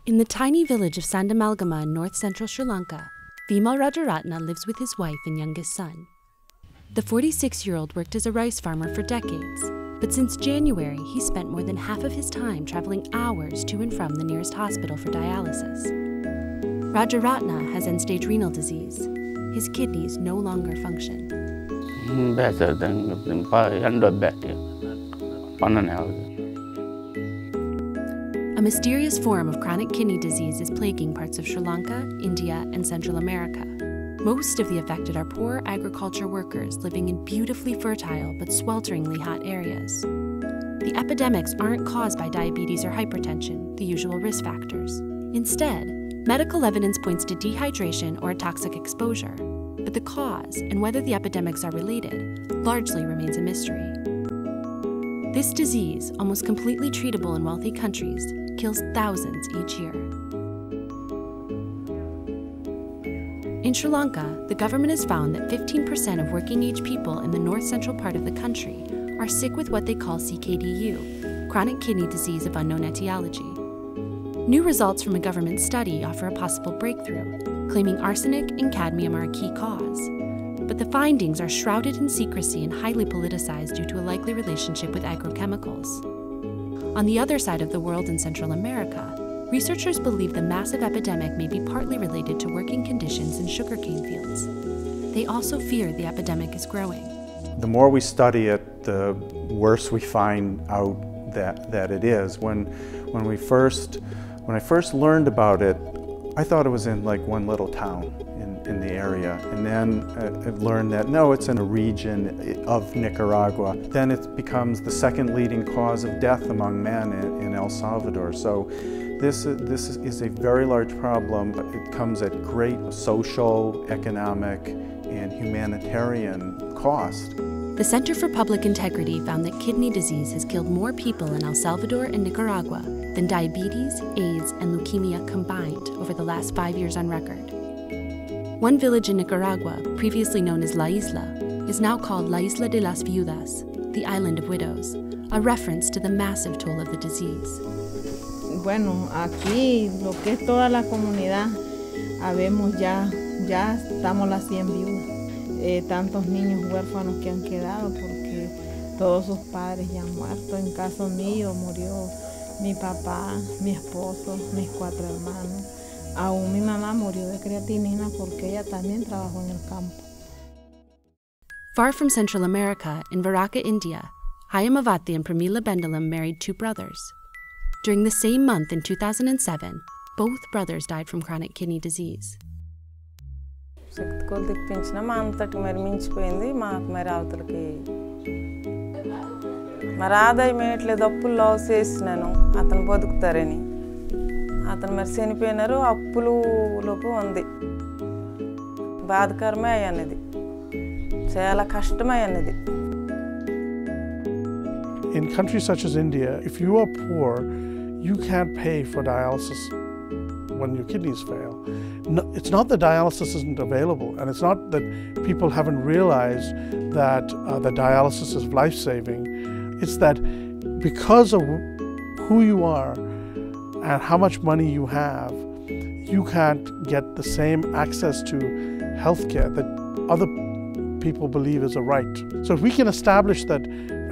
In the tiny village of Sandamalgama in north-central Sri Lanka, Vimal Rajaratna lives with his wife and youngest son. The 46-year-old worked as a rice farmer for decades, but since January, he spent more than half of his time traveling hours to and from the nearest hospital for dialysis. Rajaratna has end-stage renal disease. His kidneys no longer function. A mysterious form of chronic kidney disease is plaguing parts of Sri Lanka, India, and Central America. Most of the affected are poor agriculture workers living in beautifully fertile but swelteringly hot areas. The epidemics aren't caused by diabetes or hypertension, the usual risk factors. Instead, medical evidence points to dehydration or a toxic exposure, but the cause and whether the epidemics are related largely remains a mystery. This disease, almost completely treatable in wealthy countries, kills thousands each year. In Sri Lanka, the government has found that 15% of working-age people in the north-central part of the country are sick with what they call CKDU, chronic kidney disease of unknown etiology. New results from a government study offer a possible breakthrough, claiming arsenic and cadmium are a key cause. But the findings are shrouded in secrecy and highly politicized due to a likely relationship with agrochemicals. On the other side of the world in Central America, researchers believe the massive epidemic may be partly related to working conditions in sugarcane fields. They also fear the epidemic is growing. The more we study it, the worse we find out that it is. When I first learned about it, I thought it was in like one little town in the area, and then I learned that no, it's in a region of Nicaragua. Then it becomes the second leading cause of death among men in El Salvador. So this is a very large problem. It comes at great social, economic, and humanitarian cost. The Center for Public Integrity found that kidney disease has killed more people in El Salvador and Nicaragua than diabetes, AIDS, and leukemia combined over the last 5 years on record. One village in Nicaragua, previously known as La Isla, is now called La Isla de las Viudas, the Island of Widows, a reference to the massive toll of the disease. Bueno, aquí lo que es toda la comunidad, habemos ya estamos las 100 viudas. Tantos niños huérfanos que han quedado porque todos sus padres ya han muerto. En caso mío murió mi papá, mi esposo, mis 4 hermanos. Aún mi mamá murió de creatinina porque ella también trabajó en el campo. Far from Central America, in Varaka, India, Hayamavati and Pramila Bendalam married 2 brothers. During the same month in 2007, both brothers died from chronic kidney disease. శక్తి కొలు తిప్పించిన మా అంతటి మరి మించిపోయింది మాకు మరి అవతలకి మరి ఆదాయం ఏట్లేదు అప్పులు లాస్ చేసినాను అతను బతుకుతారని అతను మరి చనిపోయినారు అప్పులు లోపు ఉంది బాధకరమే అన్నది చాలా కష్టమే అన్నది. In countries such as India, if you are poor, you can't pay for dialysis when your kidneys fail. No, it's not that dialysis isn't available, and it's not that people haven't realized that the dialysis is life-saving. It's that because of who you are and how much money you have, you can't get the same access to healthcare that other people believe is a right. So if we can establish that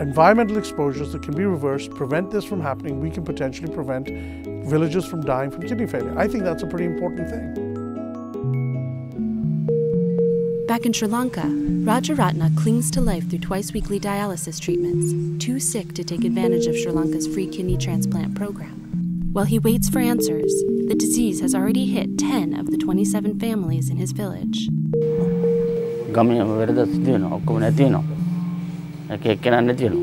environmental exposures that can be reversed, prevent this from happening, we can potentially prevent villagers from dying from kidney failure. I think that's a pretty important thing. Back in Sri Lanka, Rajaratna clings to life through twice-weekly dialysis treatments, too sick to take advantage of Sri Lanka's free kidney transplant program. While he waits for answers, the disease has already hit 10 of the 27 families in his village. Kami yang berada di sini, aku menetino, aku kena netino.